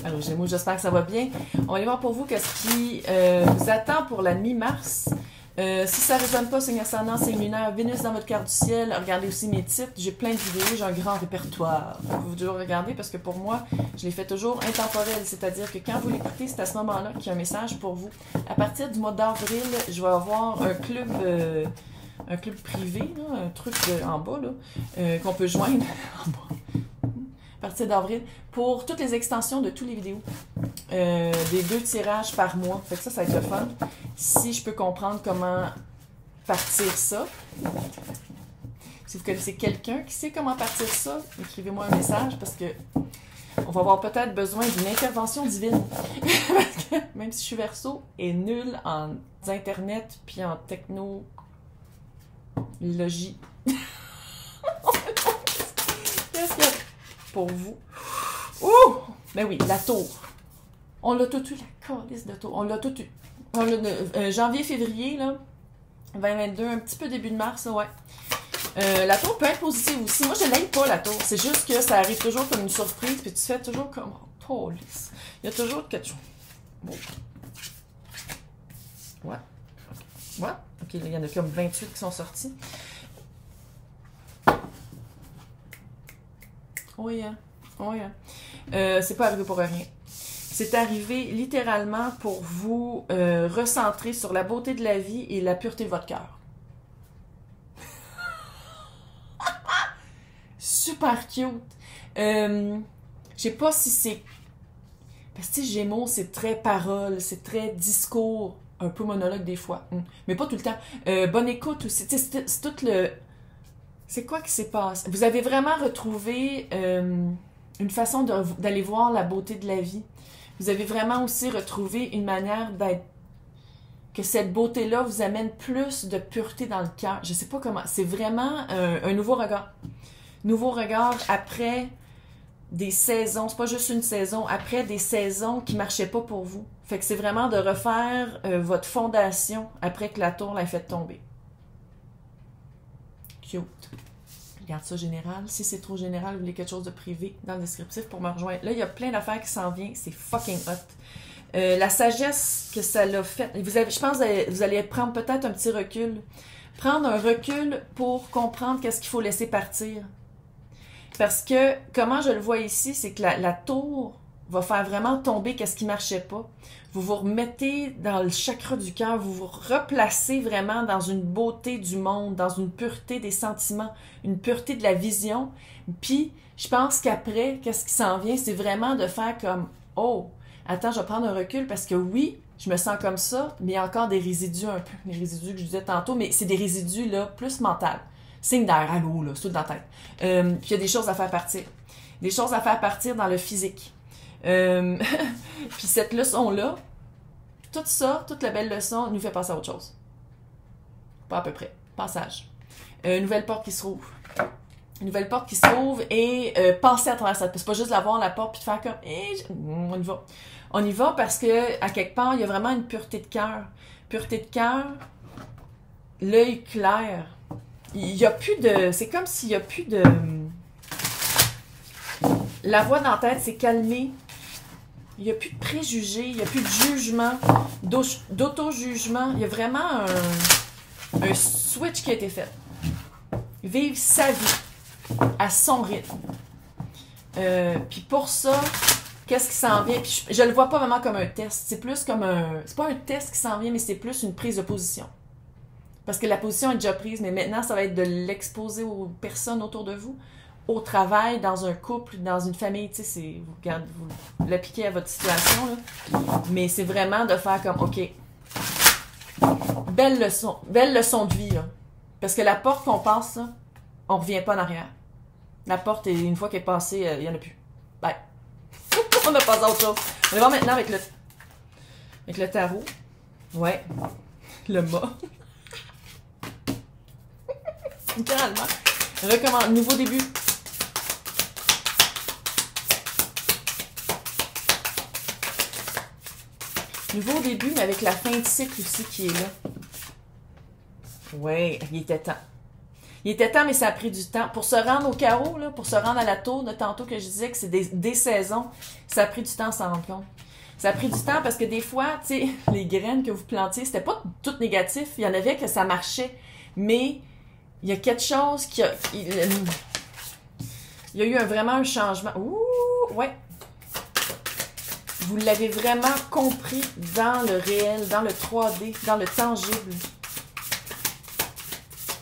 Alors, Gémeaux, j'espère que ça va bien. On va aller voir pour vous qu'est-ce qui vous attend pour la mi-mars. Si ça ne résonne pas, signe ascendant, signe lunaire, Vénus dans votre carte du ciel, regardez aussi mes titres. J'ai plein de vidéos, j'ai un grand répertoire. Vous devez regarder parce que pour moi, je les fais toujours intemporels. C'est-à-dire que quand vous l'écoutez, c'est à ce moment-là qu'il y a un message pour vous. À partir du mois d'avril, je vais avoir un club privé, là, un truc en bas, là, qu'on peut joindre en bas. À partir d'avril, pour toutes les extensions de toutes les vidéos. Des 2 tirages par mois. Fait que ça va être le fun. Si je peux comprendre comment partir ça. Si vous connaissez quelqu'un qui sait comment partir ça, écrivez-moi un message parce que on va avoir peut-être besoin d'une intervention divine. Parce que même si je suis Verseau et nul en internet puis en technologie. Qu'est-ce qu'il y a pour vous? Ouh! Ben oui, la tour. On l'a tout eu, la calice de tour. On l'a tout eu. On l'a janvier, février, là, 2022, un petit peu début de mars, ouais. La tour peut être positive aussi. Moi, je l'aime pas, la tour. C'est juste que ça arrive toujours comme une surprise, puis tu fais toujours comme... Oh, lisse. Il y a toujours quelque chose. Bon. Ouais. Ouais. OK, là, il y en a comme 28 qui sont sortis. Oui, hein. Oui, hein. C'est pas arrivé pour rien. C'est arrivé littéralement pour vous recentrer sur la beauté de la vie et la pureté de votre cœur. Super cute. Je sais pas si c'est... Parce que Gémeaux, c'est très parole, c'est très discours, un peu monologue des fois. Mais pas tout le temps. Bonne écoute aussi. C'est tout le... C'est quoi qui s'est passé? Vous avez vraiment retrouvé une façon d'aller voir la beauté de la vie. Vous avez vraiment aussi retrouvé une manière d'être... Que cette beauté-là vous amène plus de pureté dans le cœur. Je sais pas comment. C'est vraiment un nouveau regard. Nouveau regard après des saisons. C'est pas juste une saison. Après des saisons qui marchaient pas pour vous. Fait que c'est vraiment de refaire votre fondation après que la tour l'ait fait tomber. Cute. Regarde ça général. Si c'est trop général, vous voulez quelque chose de privé dans le descriptif pour me rejoindre. Là, il y a plein d'affaires qui s'en viennent. C'est fucking hot. La sagesse que ça l'a fait. Je pense que vous allez prendre peut-être un petit recul. Prendre un recul pour comprendre qu'est-ce qu'il faut laisser partir. Parce que, comment je le vois ici, c'est que la tour va faire vraiment tomber qu'est-ce qui marchait pas. Vous vous remettez dans le chakra du cœur, vous vous replacez vraiment dans une beauté du monde, dans une pureté des sentiments, une pureté de la vision. Puis, je pense qu'après, qu'est-ce qui s'en vient, c'est vraiment de faire comme « Oh, attends, je vais prendre un recul parce que oui, je me sens comme ça, mais il y a encore des résidus un peu, les résidus que je disais tantôt, mais c'est des résidus là plus mentales. Signe d'air, allô, là, c'est tout dans la tête. Puis il y a des choses à faire partir. Des choses à faire partir dans le physique. Puis cette leçon-là, tout ça, toute la belle leçon nous fait passer à autre chose. Pas à peu près. Passage. Nouvelle porte qui se rouvre. Une nouvelle porte qui se rouvre et passer à travers ça. C'est pas juste la voir la porte puis de faire comme on y va. On y va parce que à quelque part, il y a vraiment une pureté de cœur. Pureté de cœur, l'œil clair. Il y a plus de... C'est comme s'il y a plus de... La voix dans la tête s'est calmée. Il n'y a plus de préjugés, il n'y a plus de jugement, d'auto-jugement. Il y a vraiment un switch qui a été fait. Vivre sa vie à son rythme. Puis pour ça, qu'est-ce qui s'en vient? Puis je le vois pas vraiment comme un test. C'est plus comme un... C'est pas un test qui s'en vient, mais c'est plus une prise de position. Parce que la position est déjà prise, mais maintenant, ça va être de l'exposer aux personnes autour de vous. Au travail, dans un couple, dans une famille, tu sais, vous l'appliquez à votre situation, là. Mais c'est vraiment de faire comme, OK, belle leçon de vie, là. Parce que la porte qu'on passe, là, on revient pas en arrière. La porte, une fois qu'elle est passée, il n'y en a plus. Bye. On a passé à autre chose. On va voir maintenant avec le tarot. Ouais. Le mât. Littéralement. Recommande. Nouveau début. Nouveau début, mais avec la fin de cycle aussi qui est là. Ouais, il était temps. Il était temps, mais ça a pris du temps. Pour se rendre au carreau, là, pour se rendre à la tour de tantôt que je disais que c'est des saisons, ça a pris du temps à s'en rendre compte. Ça a pris du temps parce que des fois, tu sais, les graines que vous plantiez, c'était pas tout négatif. Il y en avait que ça marchait. Mais il y a quelque chose qui a... Il y a eu vraiment un changement. Ouh, ouais. Vous l'avez vraiment compris dans le réel, dans le 3D, dans le tangible.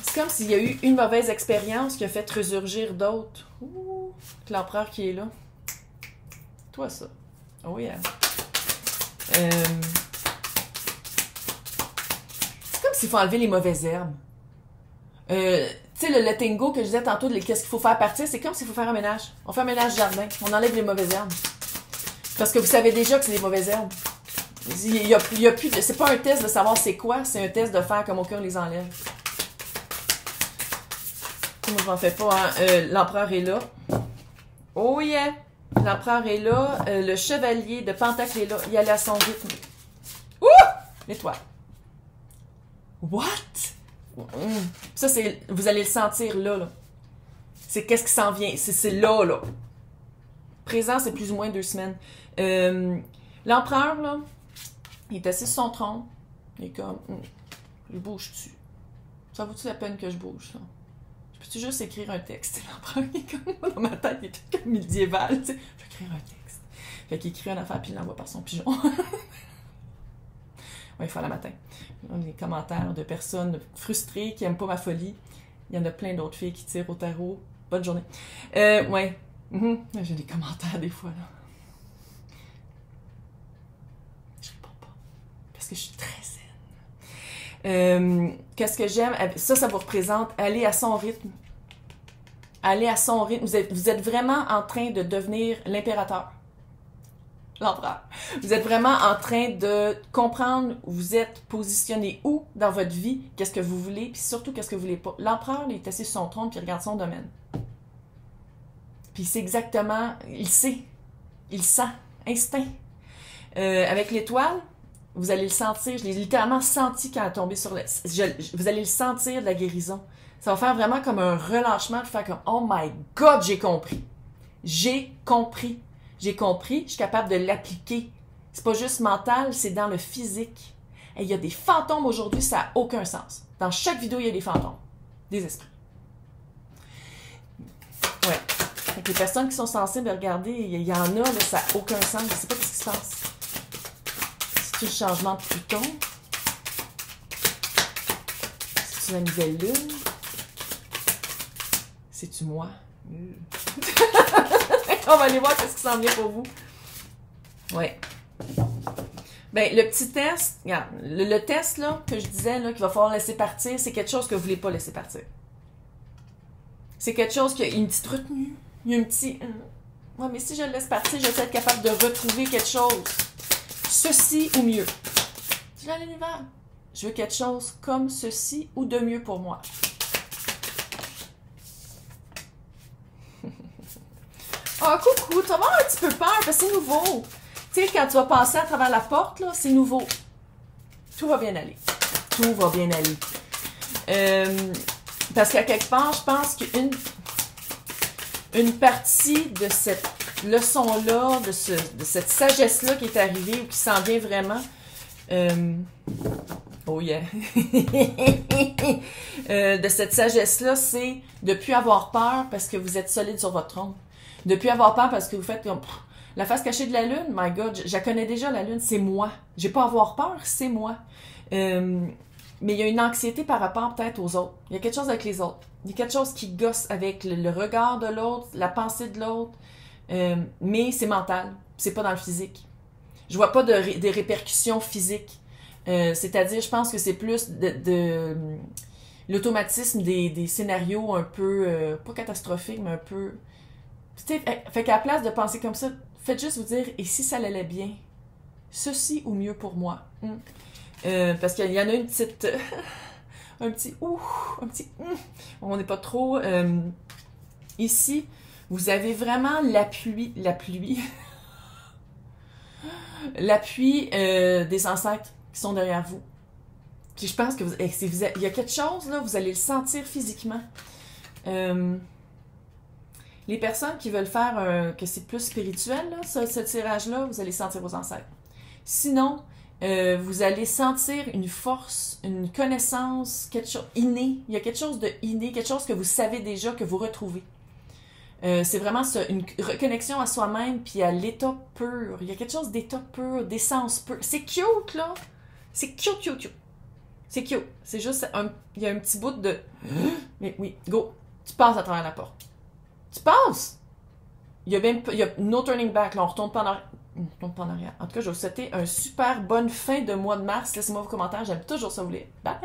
C'est comme s'il y a eu une mauvaise expérience qui a fait résurgir d'autres. Ouh, l'empereur qui est là. Toi, ça. Oh yeah. C'est comme s'il faut enlever les mauvaises herbes. Tu sais, le letting go que je disais tantôt, qu'est-ce qu'il faut faire partir, c'est comme s'il faut faire un ménage. On fait un ménage jardin, on enlève les mauvaises herbes. Parce que vous savez déjà que c'est des mauvaises herbes. Il y a plus de... C'est pas un test de savoir c'est quoi, c'est un test de faire comme aucun les enlève. Moi, je m'en fais pas, hein. L'empereur est là. Oh yeah! L'empereur est là. Le chevalier de Pentacle est là. Il allait à son rythme. Ouh! L'étoile. What? Ça, c'est... Vous allez le sentir là, là. C'est qu'est-ce qui s'en vient. C'est là, là. Présent, c'est plus ou moins 2 semaines. L'empereur, là, il est assis sur son trône. Il est comme... je bouge-tu? Ça vaut-tu la peine que je bouge, ça? Peux-tu juste écrire un texte? L'empereur, il est comme... Dans ma tête, il est tout comme médiéval, tu sais. Je vais écrire un texte. Fait qu'il écrit une affaire, puis il l'envoie par son pigeon. Ouais, il faut le matin. Des commentaires de personnes frustrées qui n'aiment pas ma folie. Il y en a plein d'autres filles qui tirent au tarot. Bonne journée. Ouais. J'ai des commentaires des fois, là. Je réponds pas. Parce que je suis très zen. Qu'est-ce que j'aime? Ça vous représente aller à son rythme. Aller à son rythme. Vous êtes vraiment en train de devenir l'impérateur. L'empereur. Vous êtes vraiment en train de comprendre où vous êtes positionné où dans votre vie, qu'est-ce que vous voulez, puis surtout qu'est-ce que vous voulez pas. L'empereur, il est assis sur son trône, puis il regarde son domaine. Puis c'est exactement, il sait, il sent, instinct. Avec l'étoile, vous allez le sentir, je l'ai littéralement senti quand elle est tombée sur le... vous allez le sentir de la guérison. Ça va faire vraiment comme un relâchement, de faire comme « Oh my God, j'ai compris! J'ai compris! J'ai compris, je suis capable de l'appliquer. C'est pas juste mental, c'est dans le physique. Et il y a des fantômes aujourd'hui, ça n'a aucun sens. Dans chaque vidéo, il y a des fantômes, des esprits. Ouais. Fait que les personnes qui sont sensibles de regarder, il y en a, là, ça n'a aucun sens. Je ne sais pas ce qui se passe. C'est-tu le changement de Pluton? C'est-tu la nouvelle lune? C'est-tu moi? On va aller voir ce qui s'en vient pour vous. Ouais. Ben, le petit test, regarde, le test, là, que je disais, là, qu'il va falloir laisser partir, c'est quelque chose que vous ne voulez pas laisser partir. C'est quelque chose qui a une petite retenue. Il y a un petit... Ouais, mais si je le laisse partir, je vais être capable de retrouver quelque chose. Ceci ou mieux. Je dis à l'univers, je veux quelque chose comme ceci ou de mieux pour moi. Oh, coucou, tu vas avoir un petit peu peur, parce que c'est nouveau. Tu sais, quand tu vas passer à travers la porte, là, c'est nouveau. Tout va bien aller. Tout va bien aller. Parce qu'à quelque part, je pense qu'une partie de cette leçon-là, de cette sagesse-là qui est arrivée, ou qui s'en vient vraiment, oh yeah! De cette sagesse-là, c'est de ne plus avoir peur parce que vous êtes solide sur votre trône. De ne plus avoir peur parce que vous faites comme... La face cachée de la lune, my God, je la connais déjà, la lune, c'est moi. J'ai pas à avoir peur, c'est moi. Mais il y a une anxiété par rapport peut-être aux autres. Il y a quelque chose avec les autres. Il y a quelque chose qui gosse avec le regard de l'autre, la pensée de l'autre. Mais c'est mental, c'est pas dans le physique. Je vois pas des répercussions physiques. C'est-à-dire, je pense que c'est plus de l'automatisme des scénarios un peu, pas catastrophiques, mais un peu... Fait qu'à la place de penser comme ça, faites juste vous dire, et si ça allait bien? Ceci ou mieux pour moi? Parce qu'il y en a une petite... un petit ouh, un petit on n'est pas trop... ici, vous avez vraiment l'appui l'appui des ancêtres qui sont derrière vous. Puis je pense que il y a quelque chose, là, vous allez le sentir physiquement. Les personnes qui veulent faire que c'est plus spirituel, là, ce tirage-là, vous allez sentir vos ancêtres. Sinon, vous allez sentir une force, une connaissance, quelque chose inné. Il y a quelque chose de inné, quelque chose que vous savez déjà, que vous retrouvez. C'est vraiment ça, une reconnexion à soi-même puis à l'état pur. Il y a quelque chose d'état pur, d'essence pure. C'est cute, là. C'est cute, cute, cute. C'est cute. C'est juste, il y a un petit bout de... Mais oui, go. Tu passes à travers la porte. Tu passes! Il y a no turning back, là. On retourne pas en arrière. En tout cas, je vais vous souhaiter une super bonne fin de mois de mars. Laissez-moi vos commentaires. J'aime toujours ça vous lire. Bye!